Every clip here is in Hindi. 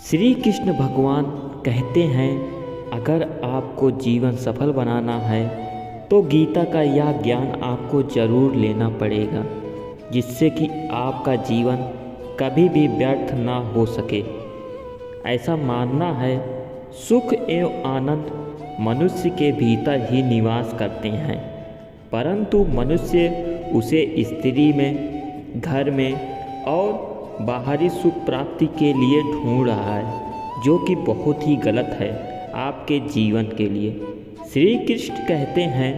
श्री कृष्ण भगवान कहते हैं, अगर आपको जीवन सफल बनाना है तो गीता का यह ज्ञान आपको ज़रूर लेना पड़ेगा, जिससे कि आपका जीवन कभी भी व्यर्थ ना हो सके। ऐसा मानना है, सुख एवं आनंद मनुष्य के भीतर ही निवास करते हैं, परंतु मनुष्य उसे स्त्री में, घर में और बाहरी सुख प्राप्ति के लिए ढूंढ रहा है, जो कि बहुत ही गलत है आपके जीवन के लिए। श्री कृष्ण कहते हैं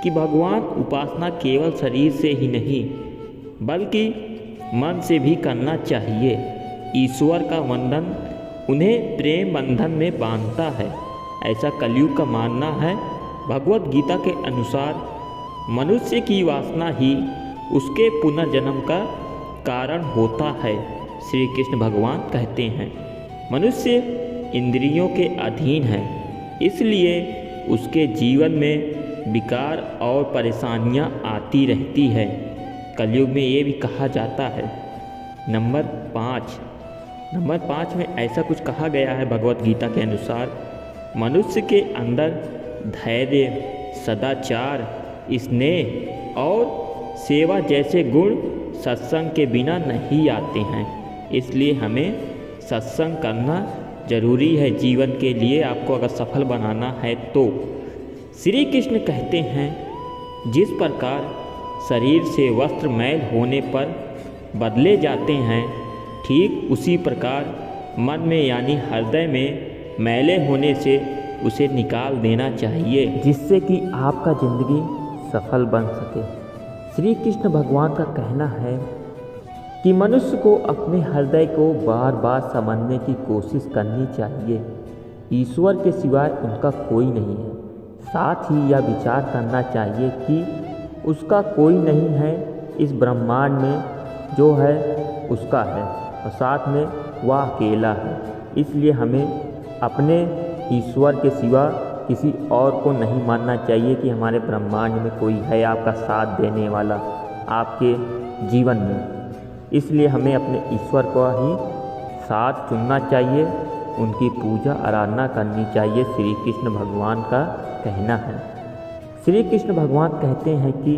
कि भगवान उपासना केवल शरीर से ही नहीं बल्कि मन से भी करना चाहिए। ईश्वर का वंदन उन्हें प्रेम बंधन में बांधता है, ऐसा कलयुग का मानना है। भगवत गीता के अनुसार मनुष्य की वासना ही उसके पुनर्जन्म का कारण होता है। श्री कृष्ण भगवान कहते हैं, मनुष्य इंद्रियों के अधीन है, इसलिए उसके जीवन में विकार और परेशानियां आती रहती है। कलयुग में ये भी कहा जाता है। नंबर 5 में ऐसा कुछ कहा गया है भगवत गीता के अनुसार, मनुष्य के अंदर धैर्य, सदाचार, स्नेह और सेवा जैसे गुण सत्संग के बिना नहीं आते हैं। इसलिए हमें सत्संग करना जरूरी है जीवन के लिए, आपको अगर सफल बनाना है तो। श्री कृष्ण कहते हैं, जिस प्रकार शरीर से वस्त्र मैल होने पर बदले जाते हैं, ठीक उसी प्रकार मन में यानी हृदय में मैले होने से उसे निकाल देना चाहिए, जिससे कि आपका ज़िंदगी सफल बन सके। श्री कृष्ण भगवान का कहना है कि मनुष्य को अपने हृदय को बार बार समझने की कोशिश करनी चाहिए। ईश्वर के सिवाय उनका कोई नहीं है। साथ ही यह विचार करना चाहिए कि उसका कोई नहीं है, इस ब्रह्मांड में जो है उसका है और साथ में वह अकेला है। इसलिए हमें अपने ईश्वर के सिवा किसी और को नहीं मानना चाहिए कि हमारे ब्रह्मांड में कोई है आपका साथ देने वाला आपके जीवन में। इसलिए हमें अपने ईश्वर को ही साथ चुनना चाहिए, उनकी पूजा आराधना करनी चाहिए। श्री कृष्ण भगवान का कहना है। श्री कृष्ण भगवान कहते हैं कि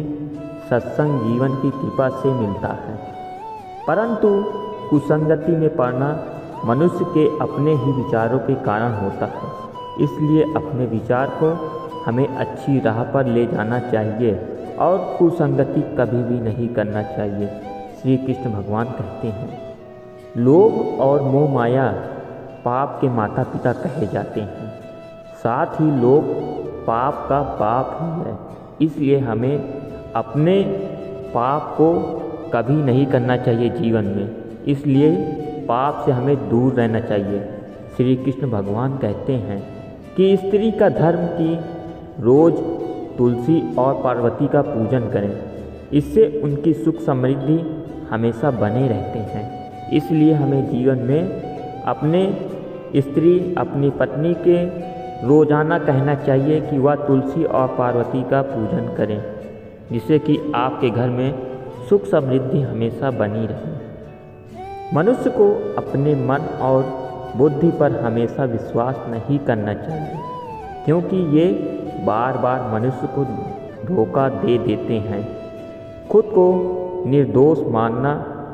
सत्संग जीवन की कृपा से मिलता है, परंतु कुसंगति में पड़ना मनुष्य के अपने ही विचारों के कारण होता है। इसलिए अपने विचार को हमें अच्छी राह पर ले जाना चाहिए और कुसंगति कभी भी नहीं करना चाहिए। श्री कृष्ण भगवान कहते हैं, लोभ और मोह माया पाप के माता पिता कहे जाते हैं, साथ ही लोभ पाप का बाप ही है। इसलिए हमें अपने पाप को कभी नहीं करना चाहिए जीवन में, इसलिए पाप से हमें दूर रहना चाहिए। श्री कृष्ण भगवान कहते हैं कि स्त्री का धर्म की रोज़ तुलसी और पार्वती का पूजन करें, इससे उनकी सुख समृद्धि हमेशा बने रहते हैं। इसलिए हमें जीवन में अपने स्त्री, अपनी पत्नी के रोज़ाना कहना चाहिए कि वह तुलसी और पार्वती का पूजन करें, जिससे कि आपके घर में सुख समृद्धि हमेशा बनी रहे। मनुष्य को अपने मन और बुद्धि पर हमेशा विश्वास नहीं करना चाहिए, क्योंकि ये बार बार मनुष्य को धोखा दे देते हैं। खुद को निर्दोष मानना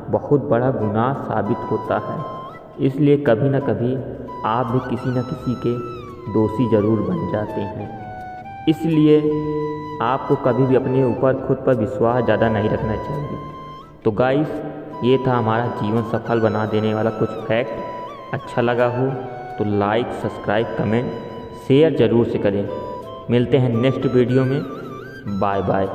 बहुत बड़ा गुनाह साबित होता है। इसलिए कभी न कभी आप भी किसी न किसी के दोषी ज़रूर बन जाते हैं। इसलिए आपको कभी भी अपने ऊपर खुद पर विश्वास ज़्यादा नहीं रखना चाहिए। तो गाइस, ये था हमारा जीवन सफल बना देने वाला कुछ फैक्ट। अच्छा लगा हो तो लाइक, सब्सक्राइब, कमेंट, शेयर ज़रूर से करें। मिलते हैं नेक्स्ट वीडियो में। Bye bye.